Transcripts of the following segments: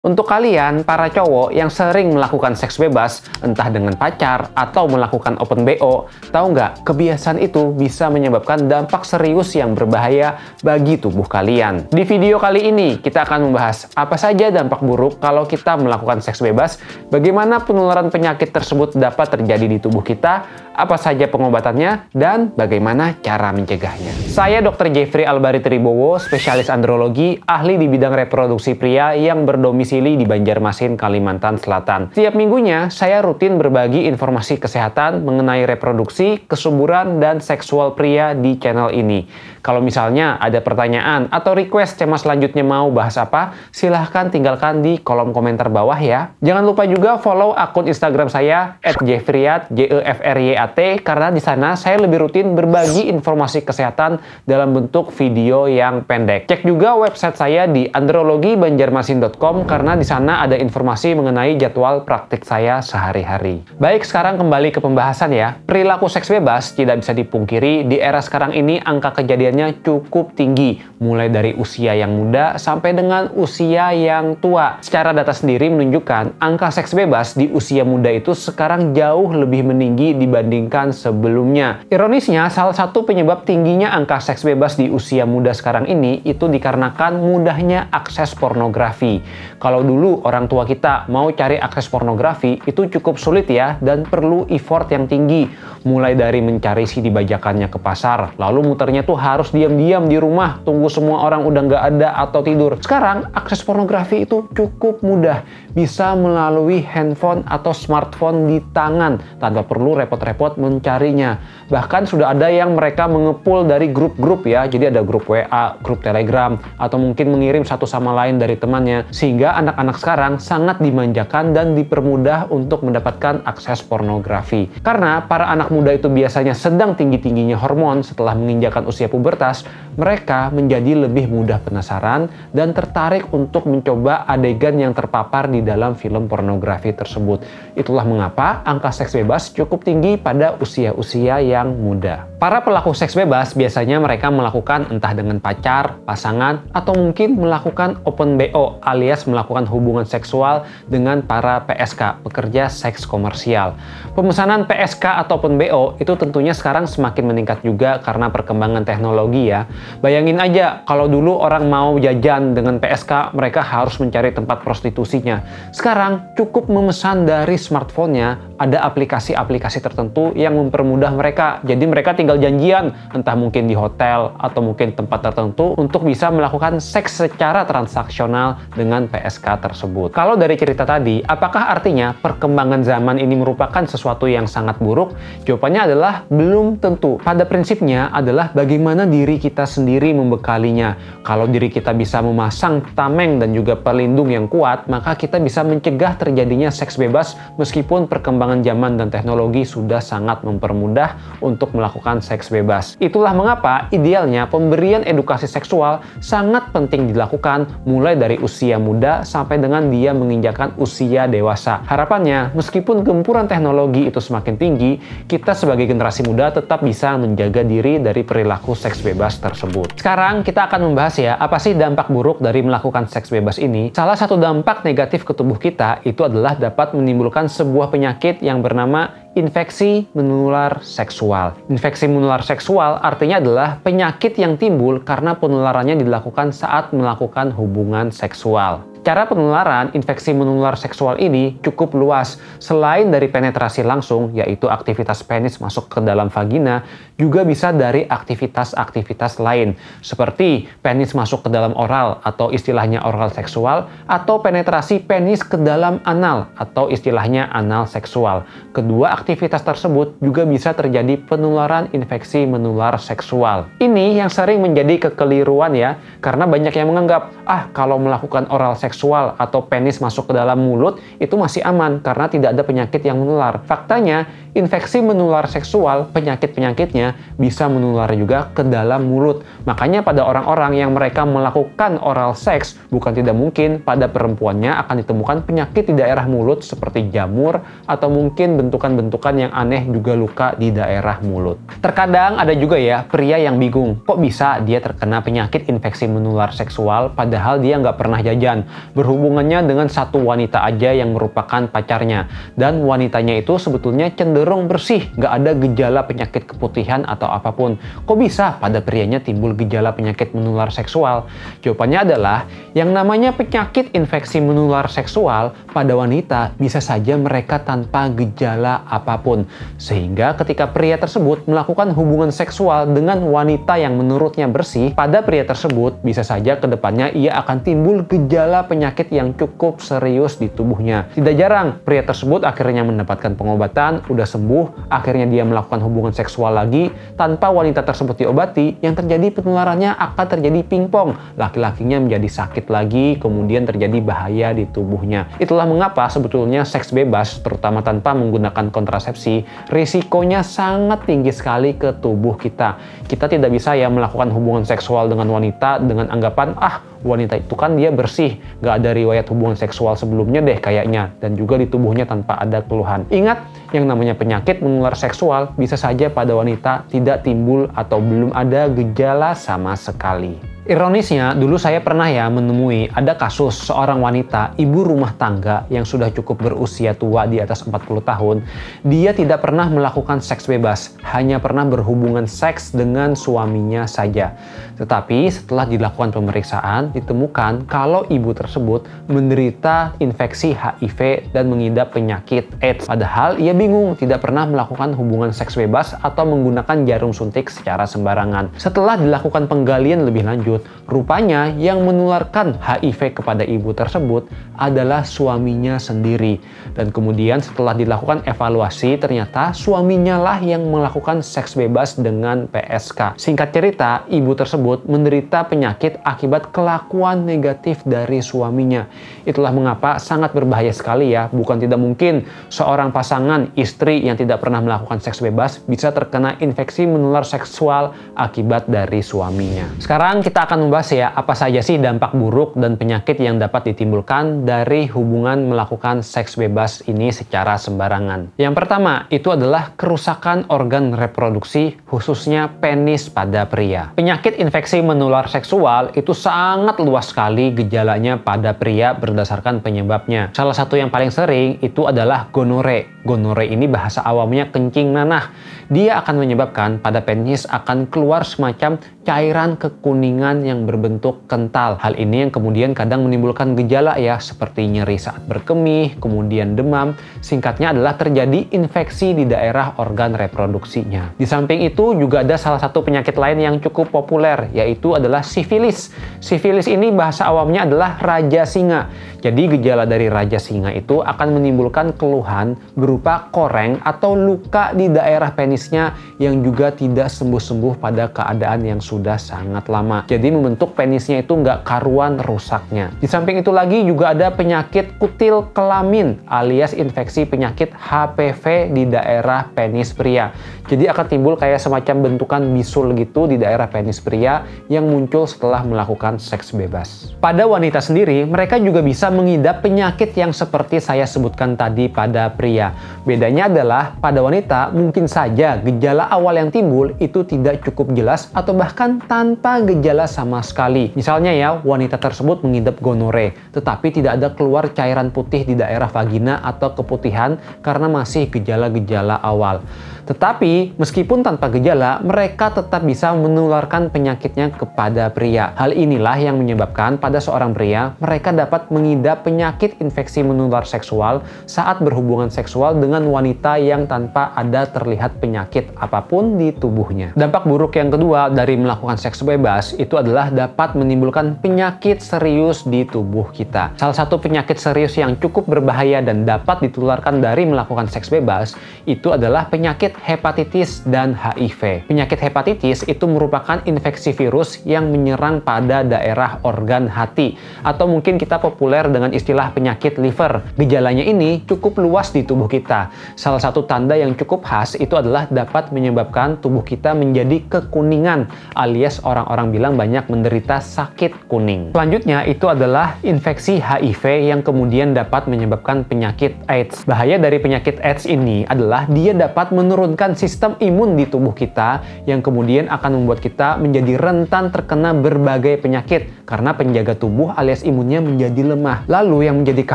Untuk kalian, para cowok yang sering melakukan seks bebas, entah dengan pacar atau melakukan open BO, tahu nggak, kebiasaan itu bisa menyebabkan dampak serius yang berbahaya bagi tubuh kalian. Di video kali ini, kita akan membahas apa saja dampak buruk kalau kita melakukan seks bebas, bagaimana penularan penyakit tersebut dapat terjadi di tubuh kita, apa saja pengobatannya, dan bagaimana cara mencegahnya. Saya Dr. Jeffrey Albari Tribowo, spesialis andrologi, ahli di bidang reproduksi pria yang berdomisili di Banjarmasin, Kalimantan Selatan. Setiap minggunya, saya rutin berbagi informasi kesehatan mengenai reproduksi, kesuburan, dan seksual pria di channel ini. Kalau misalnya ada pertanyaan atau request tema selanjutnya mau bahas apa, silahkan tinggalkan di kolom komentar bawah ya. Jangan lupa juga follow akun Instagram saya @jeffreyat, JEFRYAT, karena di sana saya lebih rutin berbagi informasi kesehatan dalam bentuk video yang pendek. Cek juga website saya di andrologibanjarmasin.com karena di sana ada informasi mengenai jadwal praktik saya sehari-hari. Baik, sekarang kembali ke pembahasan ya. Perilaku seks bebas tidak bisa dipungkiri, di era sekarang ini angka kejadiannya cukup tinggi, mulai dari usia yang muda sampai dengan usia yang tua. Secara data sendiri menunjukkan angka seks bebas di usia muda itu sekarang jauh lebih meninggi dibandingkan sebelumnya. Ironisnya, salah satu penyebab tingginya angka seks bebas di usia muda sekarang ini itu dikarenakan mudahnya akses pornografi. Kalau dulu orang tua kita mau cari akses pornografi itu cukup sulit ya, dan perlu effort yang tinggi. Mulai dari mencari CD bajakannya ke pasar, lalu muternya tuh harus diam-diam di rumah, tunggu semua orang udah nggak ada atau tidur. Sekarang akses pornografi itu cukup mudah, bisa melalui handphone atau smartphone di tangan tanpa perlu repot-repot mencarinya. Bahkan sudah ada yang mereka mengepul dari grup-grup ya, jadi ada grup WA, grup Telegram, atau mungkin mengirim satu sama lain dari temannya, sehingga anak-anak sekarang sangat dimanjakan dan dipermudah untuk mendapatkan akses pornografi. Karena para anak muda itu biasanya sedang tinggi-tingginya hormon setelah menginjakan usia pubertas, mereka menjadi lebih mudah penasaran dan tertarik untuk mencoba adegan yang terpapar di dalam film pornografi tersebut. Itulah mengapa angka seks bebas cukup tinggi pada usia-usia yang muda. Para pelaku seks bebas biasanya mereka melakukan entah dengan pacar, pasangan, atau mungkin melakukan open BO alias melakukan hubungan seksual dengan para PSK, pekerja seks komersial. Pemesanan PSK atau open BO itu tentunya sekarang semakin meningkat juga karena perkembangan teknologi ya. Bayangin aja kalau dulu orang mau jajan dengan PSK, mereka harus mencari tempat prostitusinya. Sekarang cukup memesan dari smartphone-nya, ada aplikasi-aplikasi tertentu yang mempermudah mereka. Jadi mereka tinggal janjian, entah mungkin di hotel atau mungkin tempat tertentu untuk bisa melakukan seks secara transaksional dengan PSK tersebut. Kalau dari cerita tadi, apakah artinya perkembangan zaman ini merupakan sesuatu yang sangat buruk? Jawabannya adalah belum tentu. Pada prinsipnya adalah bagaimana diri kita sendiri membekalinya. Kalau diri kita bisa memasang tameng dan juga pelindung yang kuat, maka kita bisa mencegah terjadinya seks bebas meskipun perkembangan zaman dan teknologi sudah sangat mempermudah untuk melakukan seks bebas. Itulah mengapa idealnya pemberian edukasi seksual sangat penting dilakukan mulai dari usia muda sampai dengan dia menginjakan usia dewasa. Harapannya, meskipun gempuran teknologi itu semakin tinggi, kita sebagai generasi muda tetap bisa menjaga diri dari perilaku seks bebas tersebut. Sekarang kita akan membahas ya, apa sih dampak buruk dari melakukan seks bebas ini. Salah satu dampak negatif ke tubuh kita itu adalah dapat menimbulkan sebuah penyakit yang bernama infeksi menular seksual. Infeksi menular seksual artinya adalah penyakit yang timbul karena penularannya dilakukan saat melakukan hubungan seksual. Cara penularan infeksi menular seksual ini cukup luas. Selain dari penetrasi langsung, yaitu aktivitas penis masuk ke dalam vagina, juga bisa dari aktivitas-aktivitas lain, seperti penis masuk ke dalam oral atau istilahnya oral seksual, atau penetrasi penis ke dalam anal atau istilahnya anal seksual. Kedua aktivitas tersebut juga bisa terjadi penularan infeksi menular seksual. Ini yang sering menjadi kekeliruan ya, karena banyak yang menganggap, kalau melakukan oral seksual atau penis masuk ke dalam mulut itu masih aman karena tidak ada penyakit yang menular. Faktanya, infeksi menular seksual, penyakit-penyakitnya bisa menular juga ke dalam mulut. Makanya pada orang-orang yang mereka melakukan oral seks, bukan tidak mungkin pada perempuannya akan ditemukan penyakit di daerah mulut seperti jamur atau mungkin bentukan-bentukan bentukan yang aneh, juga luka di daerah mulut. Terkadang ada juga ya pria yang bingung, kok bisa dia terkena penyakit infeksi menular seksual padahal dia nggak pernah jajan, berhubungannya dengan satu wanita aja yang merupakan pacarnya, dan wanitanya itu sebetulnya cenderung bersih, nggak ada gejala penyakit keputihan atau apapun. Kok bisa pada prianya timbul gejala penyakit menular seksual? Jawabannya adalah yang namanya penyakit infeksi menular seksual pada wanita bisa saja mereka tanpa gejala apapun, sehingga ketika pria tersebut melakukan hubungan seksual dengan wanita yang menurutnya bersih, pada pria tersebut bisa saja kedepannya ia akan timbul gejala penyakit yang cukup serius di tubuhnya. Tidak jarang pria tersebut akhirnya mendapatkan pengobatan, udah sembuh, akhirnya dia melakukan hubungan seksual lagi tanpa wanita tersebut diobati, yang terjadi penularannya akan terjadi pingpong, laki-lakinya menjadi sakit lagi, kemudian terjadi bahaya di tubuhnya. Itulah mengapa sebetulnya seks bebas, terutama tanpa menggunakan kontrasepsi, risikonya sangat tinggi sekali ke tubuh kita. Kita tidak bisa ya melakukan hubungan seksual dengan wanita dengan anggapan, wanita itu kan dia bersih, gak ada riwayat hubungan seksual sebelumnya deh kayaknya, dan juga di tubuhnya tanpa ada keluhan. Ingat, yang namanya penyakit menular seksual bisa saja pada wanita tidak timbul atau belum ada gejala sama sekali. Ironisnya, dulu saya pernah ya menemui ada kasus seorang wanita, ibu rumah tangga yang sudah cukup berusia tua di atas 40 tahun. Dia tidak pernah melakukan seks bebas, hanya pernah berhubungan seks dengan suaminya saja. Tetapi setelah dilakukan pemeriksaan, ditemukan kalau ibu tersebut menderita infeksi HIV dan mengidap penyakit AIDS. Padahal ia bingung, tidak pernah melakukan hubungan seks bebas atau menggunakan jarum suntik secara sembarangan. Setelah dilakukan penggalian lebih lanjut, rupanya yang menularkan HIV kepada ibu tersebut adalah suaminya sendiri. Dan kemudian setelah dilakukan evaluasi, ternyata suaminya lah yang melakukan seks bebas dengan PSK. Singkat cerita, ibu tersebut menderita penyakit akibat kelakuan negatif dari suaminya. Itulah mengapa sangat berbahaya sekali ya. Bukan tidak mungkin seorang pasangan istri yang tidak pernah melakukan seks bebas bisa terkena infeksi menular seksual akibat dari suaminya. Sekarang kita akan membahas ya, apa saja sih dampak buruk dan penyakit yang dapat ditimbulkan dari hubungan melakukan seks bebas ini secara sembarangan. Yang pertama, itu adalah kerusakan organ reproduksi, khususnya penis pada pria. Penyakit infeksi menular seksual itu sangat luas sekali gejalanya pada pria berdasarkan penyebabnya. Salah satu yang paling sering itu adalah gonore. Gonore ini bahasa awamnya kencing nanah. Dia akan menyebabkan pada penis akan keluar semacam cairan kekuningan yang berbentuk kental. Hal ini yang kemudian kadang menimbulkan gejala ya, seperti nyeri saat berkemih, kemudian demam. Singkatnya adalah terjadi infeksi di daerah organ reproduksinya. Di samping itu juga ada salah satu penyakit lain yang cukup populer, yaitu adalah sifilis. Sifilis ini bahasa awamnya adalah raja singa. Jadi gejala dari raja singa itu akan menimbulkan keluhan berupa koreng atau luka di daerah penisnya yang juga tidak sembuh-sembuh pada keadaan yang sudah sangat lama. Jadi membentuk penisnya itu nggak karuan rusaknya. Di samping itu lagi juga ada penyakit kutil kelamin alias infeksi penyakit HPV di daerah penis pria. Jadi akan timbul kayak semacam bentukan bisul gitu di daerah penis pria yang muncul setelah melakukan seks bebas. Pada wanita sendiri, mereka juga bisa mengidap penyakit yang seperti saya sebutkan tadi pada pria. Bedanya adalah pada wanita mungkin saja gejala awal yang timbul itu tidak cukup jelas atau bahkan tanpa gejala sama sekali. Misalnya ya, wanita tersebut mengidap gonore, tetapi tidak ada keluar cairan putih di daerah vagina atau keputihan karena masih gejala-gejala awal. Tetapi meskipun tanpa gejala, mereka tetap bisa menularkan penyakitnya kepada pria. Hal inilah yang menyebabkan pada seorang pria, mereka dapat mengidap penyakit infeksi menular seksual saat berhubungan seksual dengan wanita yang tanpa ada terlihat penyakit apapun di tubuhnya. Dampak buruk yang kedua dari melakukan seks bebas itu adalah dapat menimbulkan penyakit serius di tubuh kita. Salah satu penyakit serius yang cukup berbahaya dan dapat ditularkan dari melakukan seks bebas itu adalah penyakit hepatitis dan HIV. Penyakit hepatitis itu merupakan infeksi virus yang menyerang pada daerah organ hati, atau mungkin kita populer dengan istilah penyakit liver. Gejalanya ini cukup luas di tubuh kita. Salah satu tanda yang cukup khas itu adalah dapat menyebabkan tubuh kita menjadi kekuningan, alias orang-orang bilang banyak banyak menderita sakit kuning. Selanjutnya itu adalah infeksi HIV yang kemudian dapat menyebabkan penyakit AIDS. Bahaya dari penyakit AIDS ini adalah dia dapat menurunkan sistem imun di tubuh kita yang kemudian akan membuat kita menjadi rentan terkena berbagai penyakit karena penjaga tubuh alias imunnya menjadi lemah. Lalu yang menjadi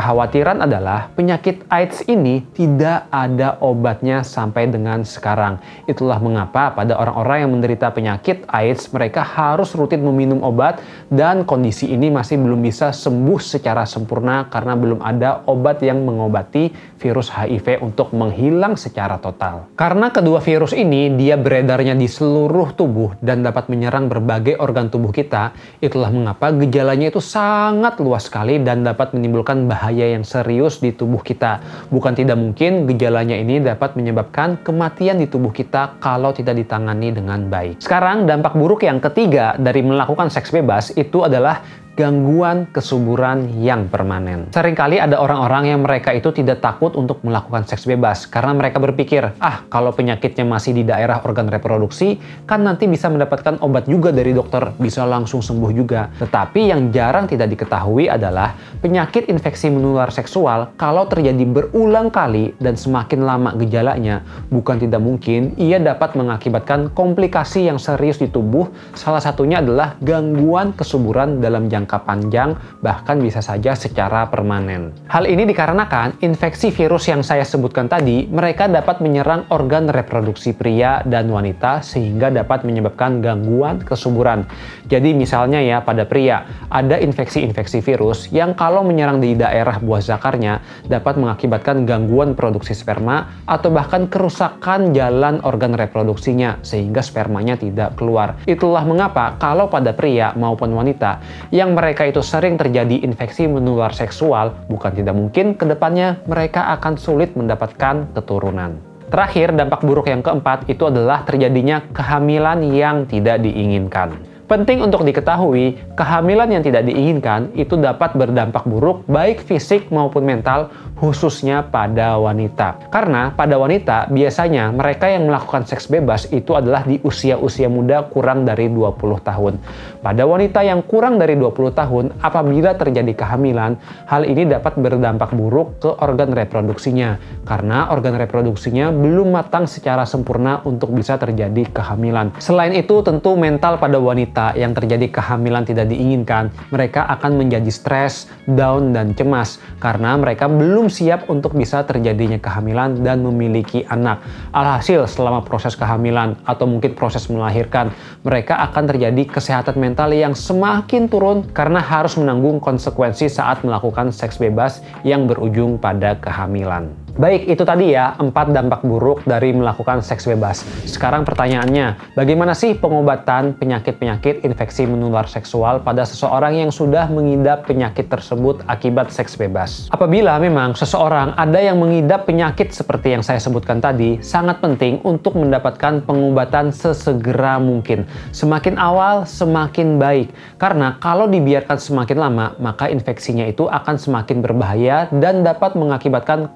kekhawatiran adalah penyakit AIDS ini tidak ada obatnya sampai dengan sekarang. Itulah mengapa pada orang-orang yang menderita penyakit AIDS mereka harus rutin meminum obat dan kondisi ini masih belum bisa sembuh secara sempurna karena belum ada obat yang mengobati virus HIV untuk menghilang secara total. Karena kedua virus ini dia beredarnya di seluruh tubuh dan dapat menyerang berbagai organ tubuh kita, itulah mengapa gejalanya itu sangat luas sekali dan dapat menimbulkan bahaya yang serius di tubuh kita. Bukan tidak mungkin gejalanya ini dapat menyebabkan kematian di tubuh kita kalau tidak ditangani dengan baik. Sekarang dampak buruk yang ketiga dari melakukan seks bebas itu adalah gangguan kesuburan yang permanen. Seringkali ada orang-orang yang mereka itu tidak takut untuk melakukan seks bebas karena mereka berpikir, kalau penyakitnya masih di daerah organ reproduksi, kan nanti bisa mendapatkan obat juga dari dokter, bisa langsung sembuh juga. Tetapi yang jarang tidak diketahui adalah penyakit infeksi menular seksual kalau terjadi berulang kali dan semakin lama gejalanya, bukan tidak mungkin ia dapat mengakibatkan komplikasi yang serius di tubuh, salah satunya adalah gangguan kesuburan dalam jangka panjang, bahkan bisa saja secara permanen. Hal ini dikarenakan infeksi virus yang saya sebutkan tadi, mereka dapat menyerang organ reproduksi pria dan wanita sehingga dapat menyebabkan gangguan kesuburan. Jadi misalnya ya pada pria, ada infeksi-infeksi virus yang kalau menyerang di daerah buah zakarnya dapat mengakibatkan gangguan produksi sperma atau bahkan kerusakan jalan organ reproduksinya sehingga spermanya tidak keluar. Itulah mengapa kalau pada pria maupun wanita yang mereka itu sering terjadi infeksi menular seksual, bukan tidak mungkin ke depannya mereka akan sulit mendapatkan keturunan. Terakhir, dampak buruk yang keempat itu adalah terjadinya kehamilan yang tidak diinginkan. Penting untuk diketahui, kehamilan yang tidak diinginkan itu dapat berdampak buruk baik fisik maupun mental, khususnya pada wanita. Karena pada wanita, biasanya mereka yang melakukan seks bebas itu adalah di usia-usia muda kurang dari 20 tahun. Pada wanita yang kurang dari 20 tahun, apabila terjadi kehamilan, hal ini dapat berdampak buruk ke organ reproduksinya. Karena organ reproduksinya belum matang secara sempurna untuk bisa terjadi kehamilan. Selain itu, tentu mental pada wanita yang terjadi kehamilan tidak diinginkan, mereka akan menjadi stres, down, dan cemas karena mereka belum siap untuk bisa terjadinya kehamilan dan memiliki anak. Alhasil, selama proses kehamilan atau mungkin proses melahirkan, mereka akan terjadi kesehatan mental yang semakin turun karena harus menanggung konsekuensi saat melakukan seks bebas yang berujung pada kehamilan. Baik, itu tadi ya 4 dampak buruk dari melakukan seks bebas. Sekarang pertanyaannya, bagaimana sih pengobatan penyakit-penyakit infeksi menular seksual pada seseorang yang sudah mengidap penyakit tersebut akibat seks bebas? Apabila memang seseorang ada yang mengidap penyakit seperti yang saya sebutkan tadi, sangat penting untuk mendapatkan pengobatan sesegera mungkin. Semakin awal, semakin baik. Karena kalau dibiarkan semakin lama, maka infeksinya itu akan semakin berbahaya dan dapat mengakibatkan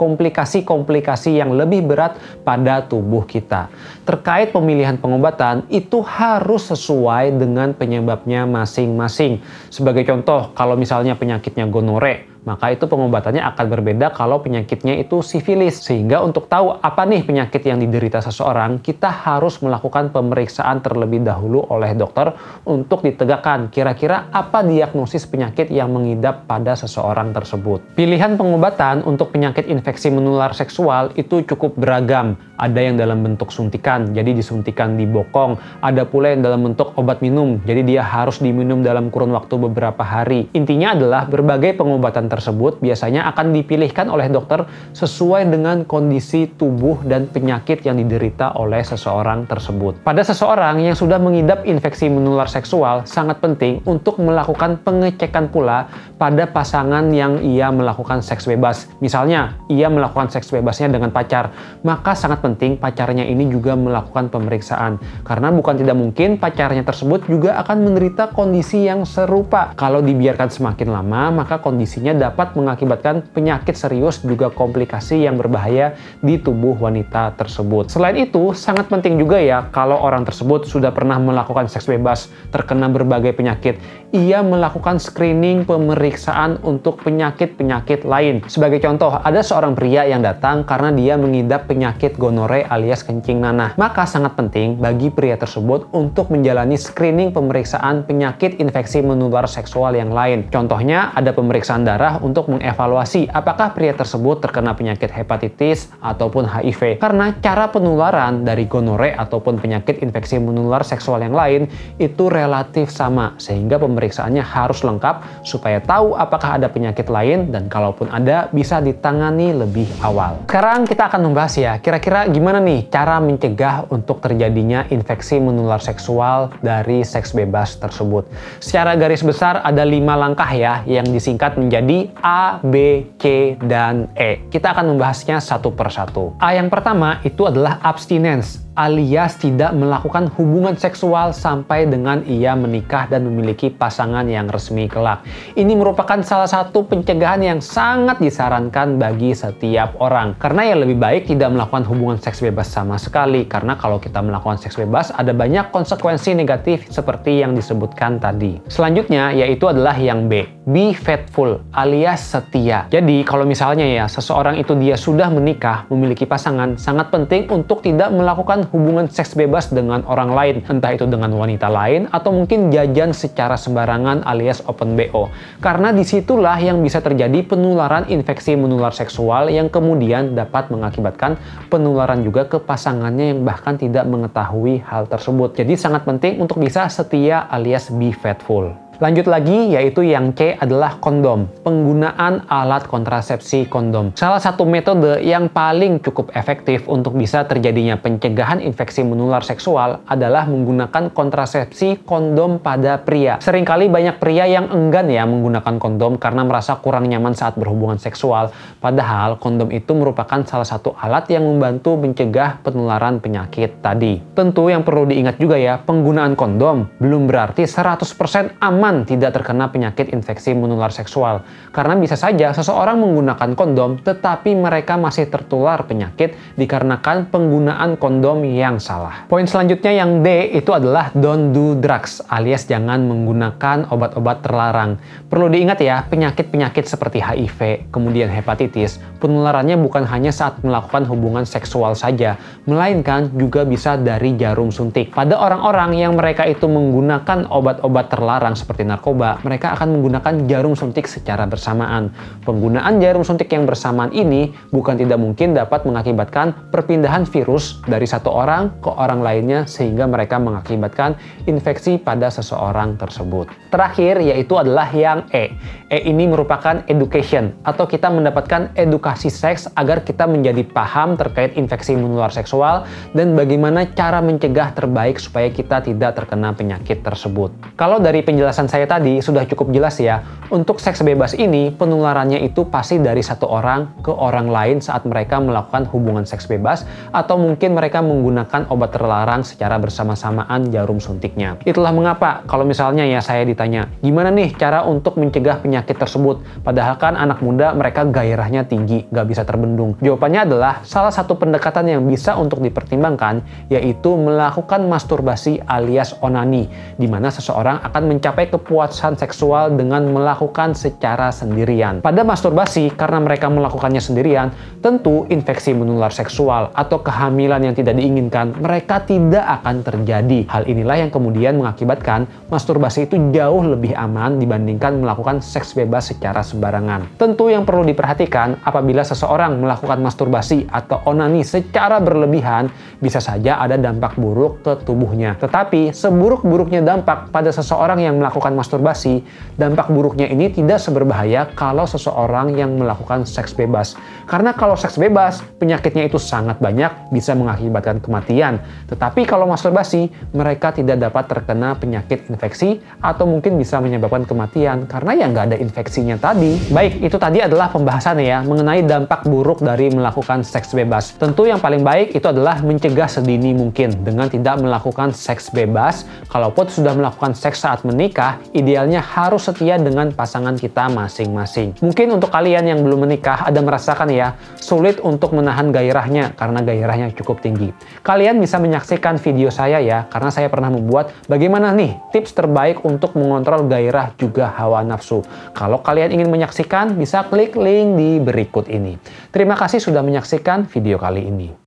komplikasi yang lebih berat pada tubuh kita. Terkait pemilihan pengobatan, itu harus sesuai dengan penyebabnya masing-masing. Sebagai contoh, kalau misalnya penyakitnya gonore, maka itu pengobatannya akan berbeda kalau penyakitnya itu sifilis. Sehingga untuk tahu apa nih penyakit yang diderita seseorang, kita harus melakukan pemeriksaan terlebih dahulu oleh dokter untuk ditegakkan kira-kira apa diagnosis penyakit yang mengidap pada seseorang tersebut. Pilihan pengobatan untuk penyakit infeksi menular seksual itu cukup beragam. Ada yang dalam bentuk suntikan, jadi disuntikan di bokong. Ada pula yang dalam bentuk obat minum, jadi dia harus diminum dalam kurun waktu beberapa hari. Intinya adalah berbagai pengobatan tersebut biasanya akan dipilihkan oleh dokter sesuai dengan kondisi tubuh dan penyakit yang diderita oleh seseorang tersebut. Pada seseorang yang sudah mengidap infeksi menular seksual, sangat penting untuk melakukan pengecekan pula pada pasangan yang ia melakukan seks bebas. Misalnya, ia melakukan seks bebasnya dengan pacar, maka sangat penting pacarnya ini juga melakukan pemeriksaan. Karena bukan tidak mungkin pacarnya tersebut juga akan menderita kondisi yang serupa. Kalau dibiarkan semakin lama, maka kondisinya dapat mengakibatkan penyakit serius juga komplikasi yang berbahaya di tubuh wanita tersebut. Selain itu, sangat penting juga ya kalau orang tersebut sudah pernah melakukan seks bebas, terkena berbagai penyakit, ia melakukan screening pemeriksaan untuk penyakit-penyakit lain. Sebagai contoh, ada seorang pria yang datang karena dia mengidap penyakit gonore alias kencing nanah. Maka sangat penting bagi pria tersebut untuk menjalani screening pemeriksaan penyakit infeksi menular seksual yang lain. Contohnya, ada pemeriksaan darah untuk mengevaluasi apakah pria tersebut terkena penyakit hepatitis ataupun HIV. Karena cara penularan dari gonore ataupun penyakit infeksi menular seksual yang lain itu relatif sama, sehingga pemeriksaannya harus lengkap supaya tahu apakah ada penyakit lain dan kalaupun ada bisa ditangani lebih awal. Sekarang kita akan membahas ya, kira-kira gimana nih cara mencegah untuk terjadinya infeksi menular seksual dari seks bebas tersebut. Secara garis besar ada 5 langkah ya yang disingkat menjadi A, B, C, dan E. Kita akan membahasnya satu persatu. A yang pertama itu adalah abstinence, alias tidak melakukan hubungan seksual sampai dengan ia menikah dan memiliki pasangan yang resmi kelak. Ini merupakan salah satu pencegahan yang sangat disarankan bagi setiap orang. Karena ya lebih baik tidak melakukan hubungan seks bebas sama sekali. Karena kalau kita melakukan seks bebas ada banyak konsekuensi negatif seperti yang disebutkan tadi. Selanjutnya yaitu adalah yang B. Be faithful alias setia. Jadi kalau misalnya ya seseorang itu dia sudah menikah, memiliki pasangan, sangat penting untuk tidak melakukan hubungan seks bebas dengan orang lain, entah itu dengan wanita lain atau mungkin jajan secara sembarangan alias open BO. Karena disitulah yang bisa terjadi penularan infeksi menular seksual yang kemudian dapat mengakibatkan penularan juga ke pasangannya yang bahkan tidak mengetahui hal tersebut. Jadi sangat penting untuk bisa setia alias be faithful. Lanjut lagi, yaitu yang C adalah kondom. Penggunaan alat kontrasepsi kondom. Salah satu metode yang paling cukup efektif untuk bisa terjadinya pencegahan infeksi menular seksual adalah menggunakan kontrasepsi kondom pada pria. Seringkali banyak pria yang enggan ya menggunakan kondom karena merasa kurang nyaman saat berhubungan seksual. Padahal kondom itu merupakan salah satu alat yang membantu mencegah penularan penyakit tadi. Tentu yang perlu diingat juga ya, penggunaan kondom belum berarti 100% aman tidak terkena penyakit infeksi menular seksual. Karena bisa saja seseorang menggunakan kondom tetapi mereka masih tertular penyakit dikarenakan penggunaan kondom yang salah. Poin selanjutnya yang D itu adalah don't do drugs alias jangan menggunakan obat-obat terlarang. Perlu diingat ya, penyakit-penyakit seperti HIV, kemudian hepatitis, penularannya bukan hanya saat melakukan hubungan seksual saja, melainkan juga bisa dari jarum suntik. Pada orang-orang yang mereka itu menggunakan obat-obat terlarang seperti narkoba, mereka akan menggunakan jarum suntik secara bersamaan. Penggunaan jarum suntik yang bersamaan ini bukan tidak mungkin dapat mengakibatkan perpindahan virus dari satu orang ke orang lainnya sehingga mereka mengakibatkan infeksi pada seseorang tersebut. Terakhir yaitu adalah yang E. E ini merupakan education atau kita mendapatkan edukasi seks agar kita menjadi paham terkait infeksi menular seksual dan bagaimana cara mencegah terbaik supaya kita tidak terkena penyakit tersebut. Kalau dari penjelasan saya tadi sudah cukup jelas ya, untuk seks bebas ini penularannya itu pasti dari satu orang ke orang lain saat mereka melakukan hubungan seks bebas atau mungkin mereka menggunakan obat terlarang secara bersama-samaan jarum suntiknya. Itulah mengapa kalau misalnya ya saya ditanya, gimana nih cara untuk mencegah penyakit tersebut? Padahal kan anak muda mereka gairahnya tinggi, gak bisa terbendung. Jawabannya adalah salah satu pendekatan yang bisa untuk dipertimbangkan yaitu melakukan masturbasi alias onani, di mana seseorang akan mencapai kepuasan seksual dengan melakukan secara sendirian. Pada masturbasi, karena mereka melakukannya sendirian, tentu infeksi menular seksual atau kehamilan yang tidak diinginkan mereka tidak akan terjadi. Hal inilah yang kemudian mengakibatkan masturbasi itu jauh lebih aman dibandingkan melakukan seks bebas secara sembarangan. Tentu yang perlu diperhatikan apabila seseorang melakukan masturbasi atau onani secara berlebihan, bisa saja ada dampak buruk ke tubuhnya. Tetapi seburuk-buruknya dampak pada seseorang yang melakukan masturbasi, dampak buruknya ini tidak seberbahaya kalau seseorang yang melakukan seks bebas. Karena kalau seks bebas, penyakitnya itu sangat banyak, bisa mengakibatkan kematian. Tetapi kalau masturbasi, mereka tidak dapat terkena penyakit infeksi atau mungkin bisa menyebabkan kematian karena ya nggak ada infeksinya tadi. Baik, itu tadi adalah pembahasannya ya mengenai dampak buruk dari melakukan seks bebas. Tentu yang paling baik itu adalah mencegah sedini mungkin dengan tidak melakukan seks bebas. Kalaupun sudah melakukan seks saat menikah, adalah idealnya harus setia dengan pasangan kita masing-masing. Mungkin untuk kalian yang belum menikah ada merasakan ya, sulit untuk menahan gairahnya karena gairahnya cukup tinggi. Kalian bisa menyaksikan video saya ya, karena saya pernah membuat bagaimana nih tips terbaik untuk mengontrol gairah juga hawa nafsu. Kalau kalian ingin menyaksikan, bisa klik link di berikut ini. Terima kasih sudah menyaksikan video kali ini.